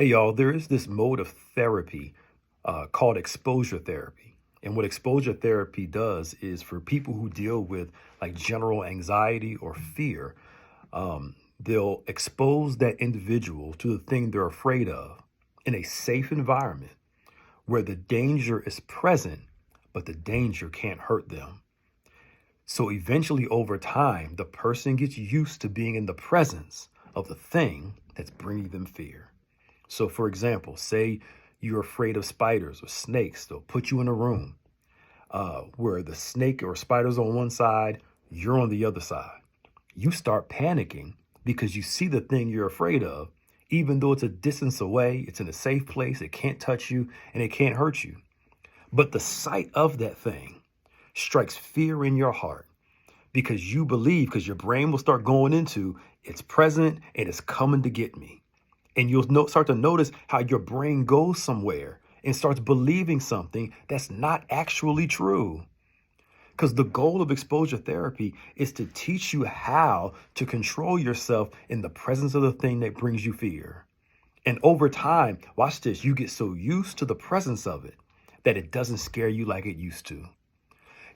Hey, y'all, there is this mode of therapy called exposure therapy. And what exposure therapy does is for people who deal with like general anxiety or fear, they'll expose that individual to the thing they're afraid of in a safe environment where the danger is present, but the danger can't hurt them. So eventually, over time, the person gets used to being in the presence of the thing that's bringing them fear. So, for example, say you're afraid of spiders or snakes. They'll put you in a room where the snake or spider's on one side, you're on the other side. You start panicking because you see the thing you're afraid of, even though it's a distance away, it's in a safe place, it can't touch you, and it can't hurt you. But the sight of that thing strikes fear in your heart because you believe, because your brain will start going into it's present and it's coming to get me. And start to notice how your brain goes somewhere and starts believing something that's not actually true. Because the goal of exposure therapy is to teach you how to control yourself in the presence of the thing that brings you fear. And over time, watch this, you get so used to the presence of it that it doesn't scare you like it used to.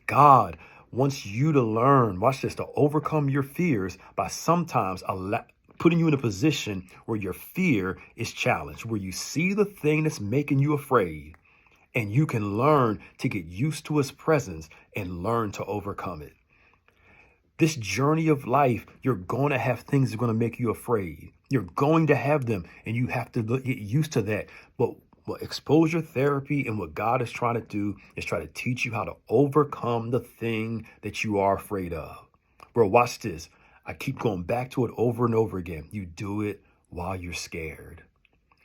God wants you to learn, watch this, to overcome your fears by sometimes putting you in a position where your fear is challenged, where you see the thing that's making you afraid, and you can learn to get used to its presence and learn to overcome it. This journey of life, you're going to have things that are going to make you afraid. You're going to have them, and you have to get used to that. But what exposure therapy and what God is trying to do is try to teach you how to overcome the thing that you are afraid of. Bro, watch this. I keep going back to it over and over again. You do it while you're scared.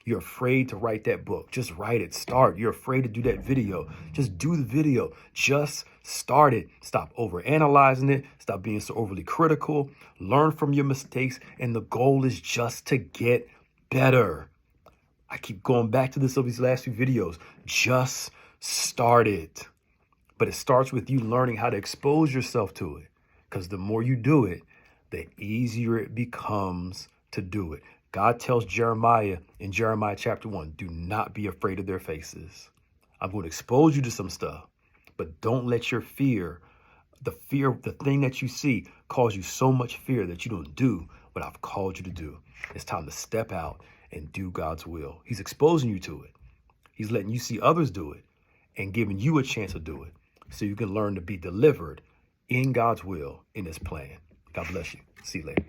You're afraid to write that book. Just write it. Start. You're afraid to do that video. Just do the video. Just start it. Stop overanalyzing it. Stop being so overly critical. Learn from your mistakes. And the goal is just to get better. I keep going back to this over these last few videos. Just start it. But it starts with you learning how to expose yourself to it. Because the more you do it, the easier it becomes to do it. God tells Jeremiah in Jeremiah chapter 1, do not be afraid of their faces. I'm going to expose you to some stuff, but don't let your fear, the thing that you see, cause you so much fear that you don't do what I've called you to do. It's time to step out and do God's will. He's exposing you to it. He's letting you see others do it and giving you a chance to do it so you can learn to be delivered in God's will, in his plan. God bless you. See you later.